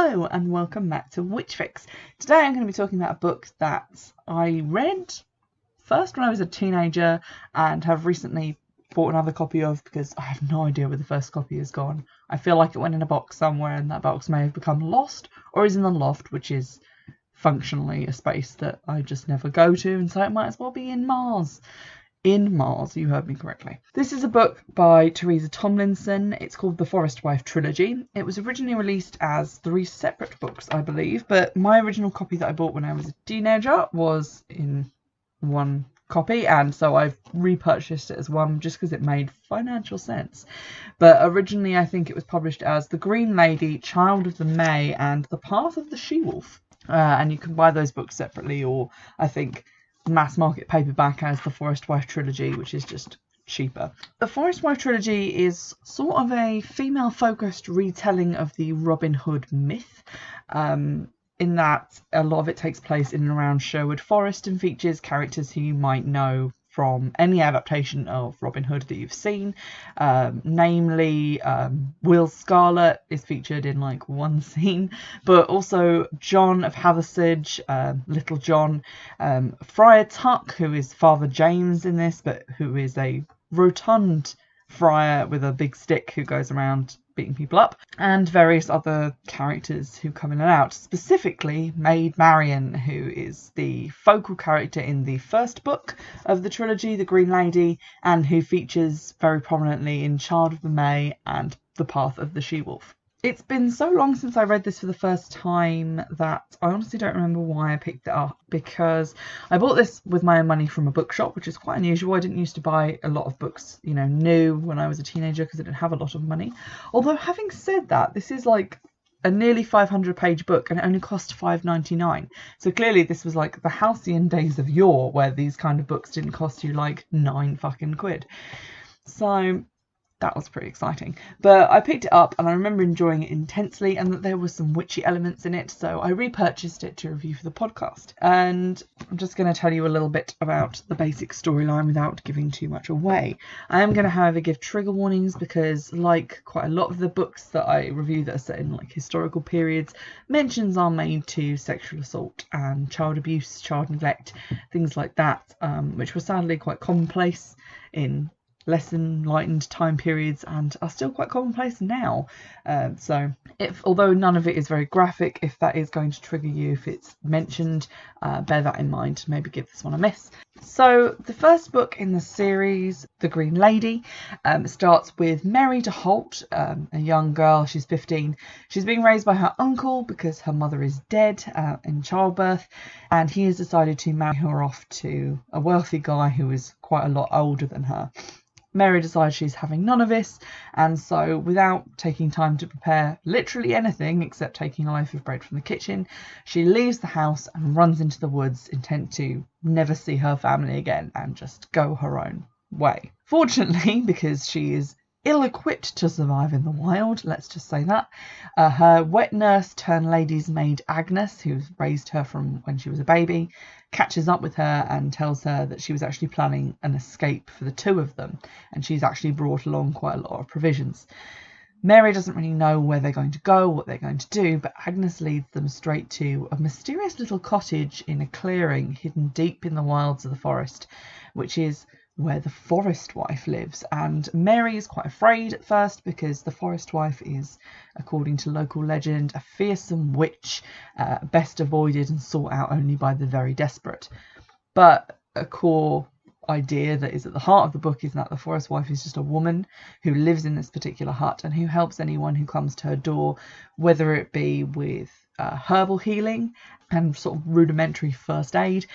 Hello and welcome back to Witchfix. Today I'm going to be talking about a book that I read first when I was a teenager and have recently bought another copy of because I have no idea where the first copy has gone. I feel like it went in a box somewhere and that box may have become lost or is in the loft, which is functionally a space that I just never go to, and so it might as well be in Mars. In Mars, you heard me correctly. This is a book by Theresa Tomlinson. It's called The Forest Wife Trilogy. It was originally released as 3 separate books, I believe, but my original copy that I bought when I was a teenager was in one copy, and so I've repurchased it as one just because it made financial sense. But originally I think it was published as The Green Lady, Child of the May, and The Path of the She-Wolf. And you can buy those books separately, or I think mass market paperback as The Forest Wife Trilogy, which is just cheaper. The Forest Wife Trilogy is sort of a female focused retelling of the Robin Hood myth, in that a lot of it takes place in and around Sherwood Forest and features characters who you might know from any adaptation of Robin Hood that you've seen. Namely, Will Scarlet is featured in like one scene, but also John of Hathersage, Little John, Friar Tuck, who is Father James in this, but who is a rotund friar with a big stick who goes around beating people up, and various other characters who come in and out. Specifically, Maid Marian, who is the focal character in the first book of the trilogy, The Green Lady, and who features very prominently in Child of the May and The Path of the She-Wolf. It's been so long since I read this for the first time that I honestly don't remember why I picked it up, because I bought this with my own money from a bookshop, which is quite unusual. I didn't used to buy a lot of books, new when I was a teenager because I didn't have a lot of money. Although having said that, this is like a nearly 500-page book and it only cost $5.99. So clearly this was like the halcyon days of yore where these kind of books didn't cost you like £9 fucking quid. So that was pretty exciting. But I picked it up and I remember enjoying it intensely, and that there were some witchy elements in it, so I repurchased it to review for the podcast. And I'm just going to tell you a little bit about the basic storyline without giving too much away. I am going to, however, give trigger warnings because, like quite a lot of the books that I review that are set in like historical periods, mentions are made to sexual assault and child abuse, child neglect, things like that, which were sadly quite commonplace in less enlightened time periods and are still quite commonplace now. So although none of it is very graphic, if that is going to trigger you if it's mentioned, bear that in mind. Maybe give this one a miss. So the first book in the series, The Green Lady, starts with Mary de Holt, a young girl. She's 15. She's being raised by her uncle because her mother is dead in childbirth, and he has decided to marry her off to a wealthy guy who is quite a lot older than her. Mary decides she's having none of this, and so without taking time to prepare literally anything except taking a loaf of bread from the kitchen, she leaves the house and runs into the woods, intent to never see her family again and just go her own way. Fortunately, because she is ill-equipped to survive in the wild, let's just say that, her wet nurse turned lady's maid Agnes, who's raised her from when she was a baby, catches up with her and tells her that she was actually planning an escape for the two of them, and she's actually brought along quite a lot of provisions. Mary doesn't really know where they're going to go, what they're going to do, but Agnes leads them straight to a mysterious little cottage in a clearing hidden deep in the wilds of the forest, which is where the Forest Wife lives. And Mary is quite afraid at first because the Forest Wife is, according to local legend, a fearsome witch, best avoided and sought out only by the very desperate. But a core idea that is at the heart of the book is that the Forest Wife is just a woman who lives in this particular hut and who helps anyone who comes to her door, whether it be with herbal healing and sort of rudimentary first aid,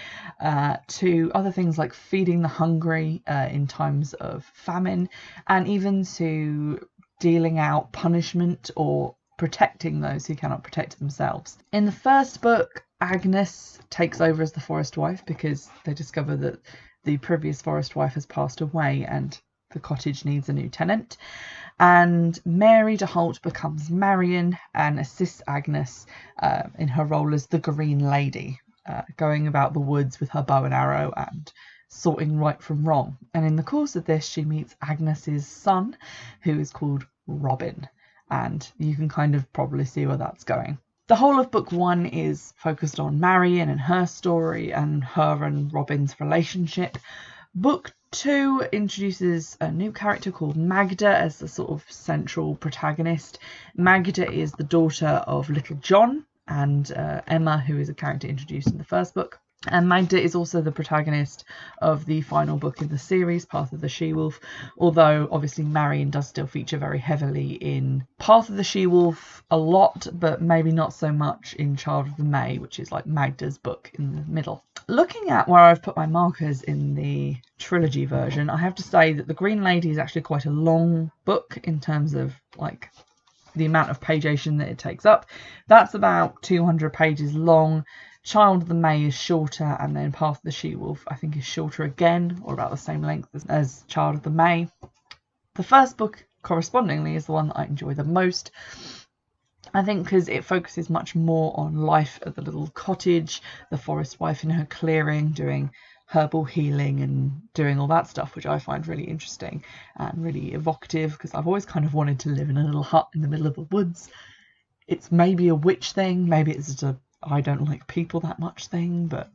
to other things like feeding the hungry in times of famine, and even to dealing out punishment or protecting those who cannot protect themselves. In the first book, Agnes takes over as the Forest Wife because they discover that the previous Forest Wife has passed away and the cottage needs a new tenant. And Mary de Holt becomes Marian and assists Agnes in her role as the Green Lady, going about the woods with her bow and arrow and sorting right from wrong. And in the course of this, she meets Agnes's son, who is called Robin, and you can kind of probably see where that's going. The whole of book 1 is focused on Marion and her story and her and Robin's relationship. Book 2 introduces a new character called Magda as the sort of central protagonist. Magda is the daughter of Little John and Emma, who is a character introduced in the first book. And Magda is also the protagonist of the final book in the series, Path of the She-Wolf, although obviously Marion does still feature very heavily in Path of the She-Wolf a lot, but maybe not so much in Child of the May, which is like Magda's book in the middle. Looking at where I've put my markers in the trilogy version, I have to say that The Green Lady is actually quite a long book in terms of like the amount of pagination that it takes up. That's about 200 pages long. Child of the May is shorter, and then Path of the She-Wolf I think is shorter again, or about the same length as Child of the May. The first book correspondingly is the one that I enjoy the most, I think, because it focuses much more on life at the little cottage, the forest wife in her clearing doing herbal healing and doing all that stuff, which I find really interesting and really evocative, because I've always kind of wanted to live in a little hut in the middle of the woods. It's maybe a witch thing, maybe it's just a I don't like people that much thing, but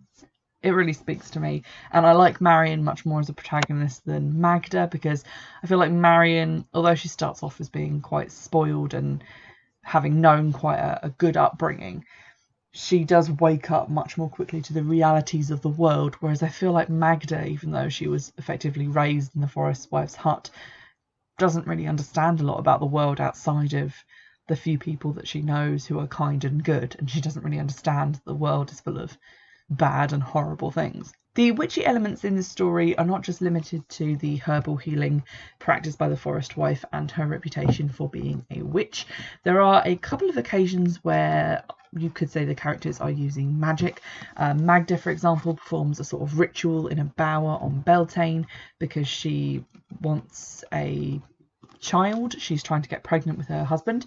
it really speaks to me. And I like Marion much more as a protagonist than Magda, because I feel like Marion, although she starts off as being quite spoiled and having known quite a good upbringing, she does wake up much more quickly to the realities of the world, whereas I feel like Magda, even though she was effectively raised in the forest wife's hut, doesn't really understand a lot about the world outside of the few people that she knows who are kind and good, and she doesn't really understand the world is full of bad and horrible things. The witchy elements in this story are not just limited to the herbal healing practiced by the forest wife and her reputation for being a witch. There are a couple of occasions where you could say the characters are using magic. Magda, for example, performs a sort of ritual in a bower on Beltane because she wants a child. She's trying to get pregnant with her husband.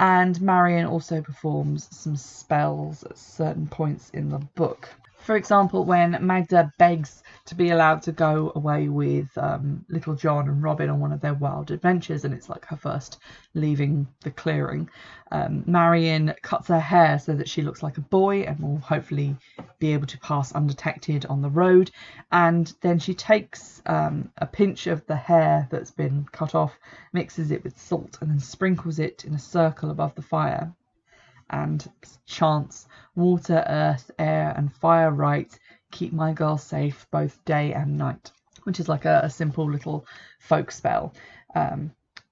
And Marion also performs some spells at certain points in the book. For example, when Magda begs to be allowed to go away with Little John and Robin on one of their wild adventures, and it's like her first leaving the clearing, Marion cuts her hair so that she looks like a boy and will hopefully be able to pass undetected on the road. And then she takes a pinch of the hair that's been cut off, mixes it with salt, and then sprinkles it in a circle above the fire, and chants, "Water, earth, air, and fire right, keep my girl safe both day and night," which is like a simple little folk spell.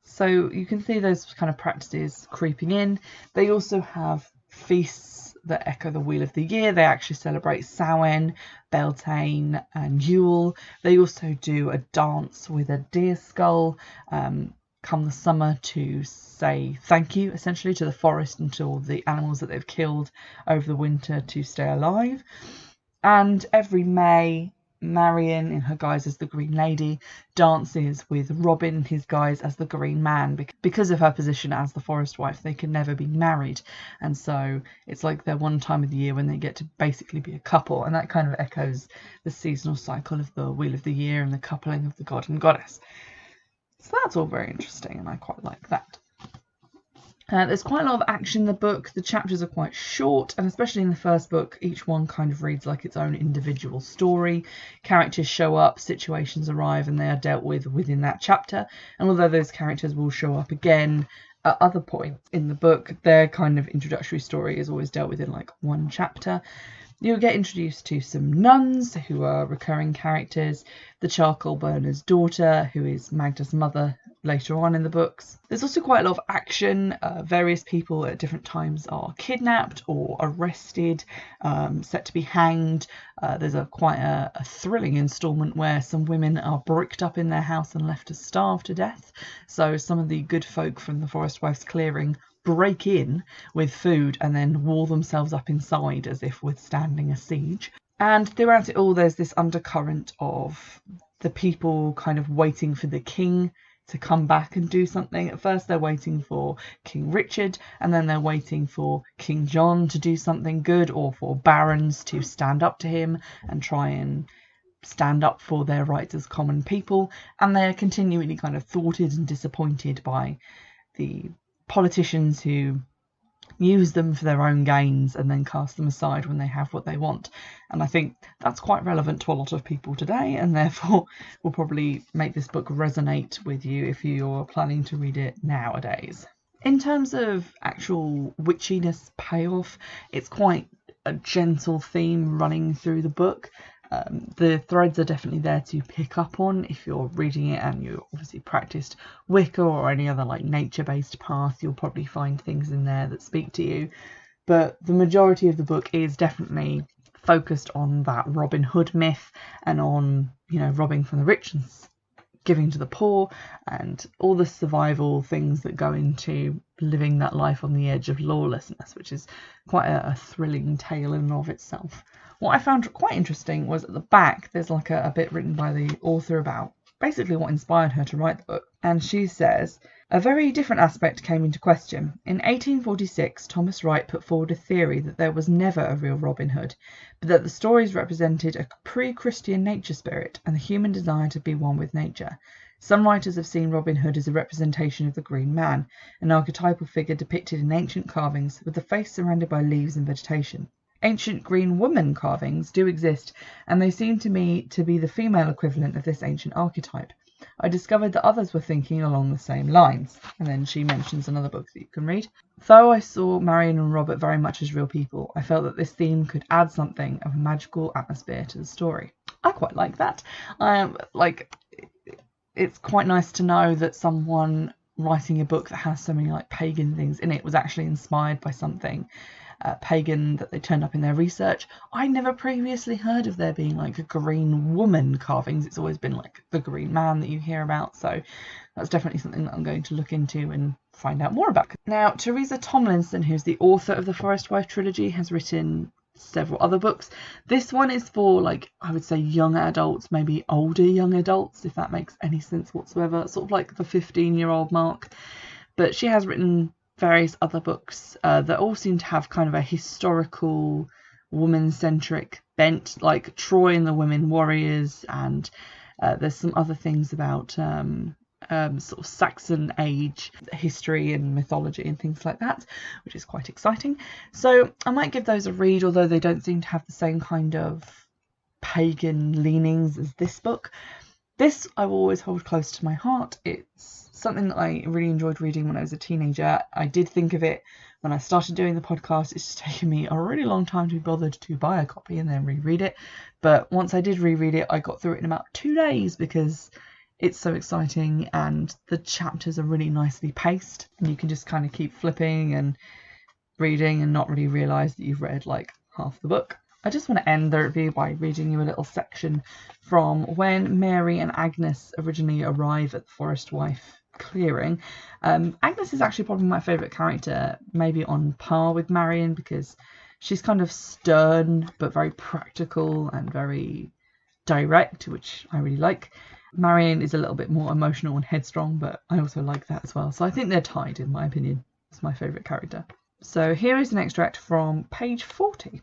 So you can see those kind of practices creeping in. They also have feasts that echo the Wheel of the Year. They actually celebrate Samhain, Beltane, and Yule. They also do a dance with a deer skull come the summer to say thank you, essentially, to the forest and to all the animals that they've killed over the winter to stay alive. And every May, Marion, in her guise as the Green Lady, dances with Robin in his guise as the Green Man. Because of her position as the forest wife, they can never be married, and so it's like their one time of the year when they get to basically be a couple, and that kind of echoes the seasonal cycle of the Wheel of the Year and the coupling of the god and goddess. So that's all very interesting, and I quite like that. There's quite a lot of action in the book. The chapters are quite short, and especially in the first book, each one kind of reads like its own individual story. Characters show up, situations arrive, and they are dealt with within that chapter. And although those characters will show up again at other points in the book, their kind of introductory story is always dealt with in like one chapter. You'll get introduced to some nuns who are recurring characters, the charcoal burner's daughter, who is Magda's mother later on in the books. There's also quite a lot of action. Various people at different times are kidnapped or arrested, set to be hanged. There's quite a thrilling instalment where some women are bricked up in their house and left to starve to death. So some of the good folk from the Forest Wife's clearing break in with food and then wall themselves up inside as if withstanding a siege. And throughout it all, there's this undercurrent of the people kind of waiting for the king to come back and do something. At first they're waiting for King Richard, and then they're waiting for King John to do something good, or for barons to stand up to him and try and stand up for their rights as common people. And they're continually kind of thwarted and disappointed by the politicians who use them for their own gains and then cast them aside when they have what they want. And I think that's quite relevant to a lot of people today, and therefore will probably make this book resonate with you if you're planning to read it nowadays. In terms of actual witchiness payoff, it's quite a gentle theme running through the book. The threads are definitely there to pick up on if you're reading it and you obviously practiced Wicca or any other like nature-based path. You'll probably find things in there that speak to you. But the majority of the book is definitely focused on that Robin Hood myth and on, you know, robbing from the rich and giving to the poor and all the survival things that go into living that life on the edge of lawlessness, which is quite a thrilling tale in and of itself. What I found quite interesting was at the back there's like a bit written by the author about basically what inspired her to write the book, and she says, a very different aspect came into question. In 1846, Thomas Wright put forward a theory that there was never a real Robin Hood, but that the stories represented a pre-Christian nature spirit and the human desire to be one with nature. Some writers have seen Robin Hood as a representation of the Green Man, an archetypal figure depicted in ancient carvings with the face surrounded by leaves and vegetation. Ancient Green Woman carvings do exist, and they seem to me to be the female equivalent of this ancient archetype. I discovered that others were thinking along the same lines. And then she mentions another book that you can read. Though I saw Marion and Robert very much as real people, I felt that this theme could add something of a magical atmosphere to the story. I quite like that. It's quite nice to know that someone writing a book that has so many like pagan things in it was actually inspired by something pagan that they turned up in their research. I never previously heard of there being like a Green Woman carvings. It's always been like the Green Man that you hear about, so that's definitely something that I'm going to look into and find out more about. Now, Theresa Tomlinson, who's the author of the Forest Wife Trilogy, has written several other books. This one is for, like, I would say young adults, maybe older young adults, if that makes any sense whatsoever, sort of like the 15-year-old mark. But she has written various other books that all seem to have kind of a historical woman-centric bent, like Troy and the Women Warriors, and there's some other things about sort of Saxon age history and mythology and things like that, which is quite exciting. So I might give those a read, although they don't seem to have the same kind of pagan leanings as this book. This I will always hold close to my heart. It's something that I really enjoyed reading when I was a teenager. I did think of it when I started doing the podcast. It's just taken me a really long time to be bothered to buy a copy and then reread it. But once I did reread it, I got through it in about 2 days because it's so exciting and the chapters are really nicely paced. And you can just kind of keep flipping and reading and not really realise that you've read like half the book. I just want to end the review by reading you a little section from when Mary and Agnes originally arrive at the Forest Wife clearing. Agnes is actually probably my favourite character, maybe on par with Marion, because she's kind of stern but very practical and very direct, which I really like. Marion is a little bit more emotional and headstrong, but I also like that as well. So I think they're tied, in my opinion. It's my favourite character. So here is an extract from page 40.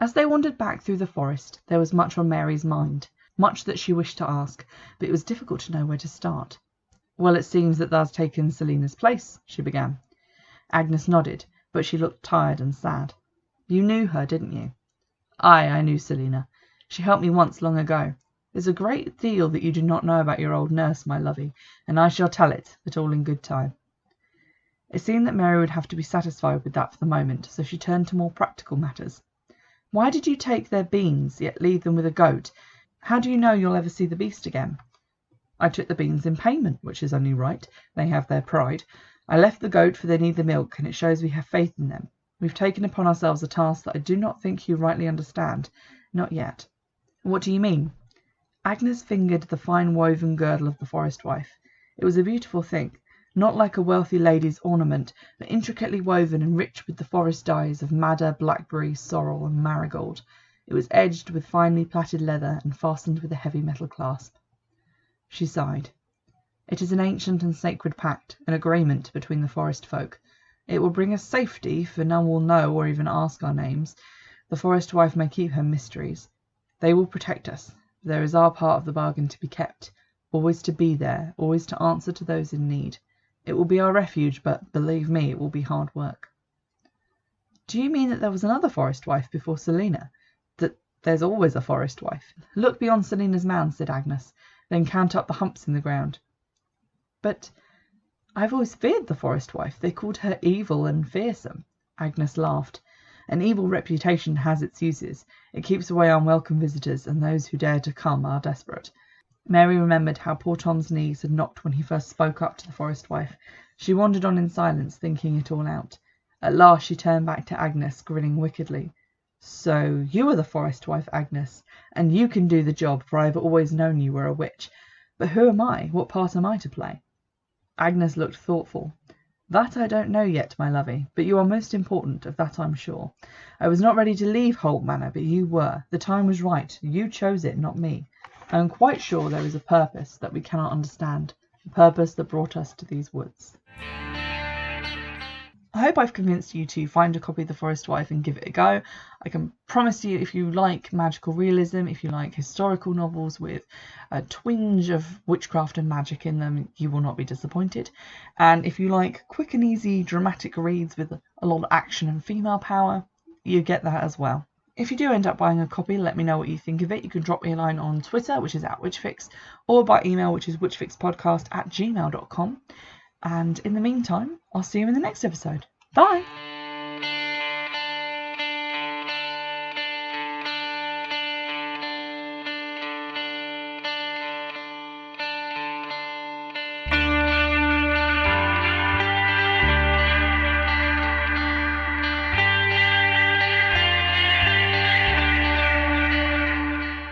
As they wandered back through the forest, there was much on Mary's mind, much that she wished to ask, but it was difficult to know where to start. Well, it seems that thou's taken Selina's place, she began. Agnes nodded, but she looked tired and sad. You knew her, didn't you? Aye, I knew Selina. She helped me once long ago. There's a great deal that you do not know about your old nurse, my lovey, and I shall tell it, but all in good time. It seemed that Mary would have to be satisfied with that for the moment, so she turned to more practical matters. Why did you take their beans, yet leave them with a goat? How do you know you'll ever see the beast again? I took the beans in payment, which is only right. They have their pride. I left the goat, for they need the milk, and it shows we have faith in them. We've taken upon ourselves a task that I do not think you rightly understand. Not yet. What do you mean? Agnes fingered the fine woven girdle of the Forest Wife. It was a beautiful thing, not like a wealthy lady's ornament, but intricately woven and rich with the forest dyes of madder, blackberry, sorrel, and marigold. It was edged with finely plaited leather and fastened with a heavy metal clasp. She sighed. It is an ancient and sacred pact, an agreement between the forest folk. It will bring us safety, for none will know or even ask our names. The Forest Wife may keep her mysteries. They will protect us. There is our part of the bargain to be kept, always to be there, always to answer to those in need. It will be our refuge, but believe me, it will be hard work. Do you mean that there was another forest wife before Selina? That there's always a forest wife. Look beyond Selina's mound, said Agnes, then count up the humps in the ground. But I've always feared the forest wife. They called her evil and fearsome. Agnes laughed. An evil reputation has its uses. It keeps away unwelcome visitors, and those who dare to come are desperate. Mary remembered how poor Tom's knees had knocked when he first spoke up to the forest wife. She wandered on in silence, thinking it all out. At last she turned back to Agnes, grinning wickedly. So you are the forest wife, Agnes, and you can do the job, for I have always known you were a witch. But who am I? What part am I to play? Agnes looked thoughtful. That I don't know yet, my lovey, but you are most important, of that I'm sure. I was not ready to leave Holt Manor, but you were. The time was right. You chose it, not me. I am quite sure there is a purpose that we cannot understand, a purpose that brought us to these woods. I hope I've convinced you to find a copy of The Forest Wife and give it a go. I can promise you, if you like magical realism, if you like historical novels with a twinge of witchcraft and magic in them, you will not be disappointed. And if you like quick and easy dramatic reads with a lot of action and female power, you get that as well. If you do end up buying a copy, let me know what you think of it. You can drop me a line on Twitter, which is @Witchfix, or by email, which is witchfixpodcast@gmail.com. And in the meantime, I'll see you in the next episode. Bye!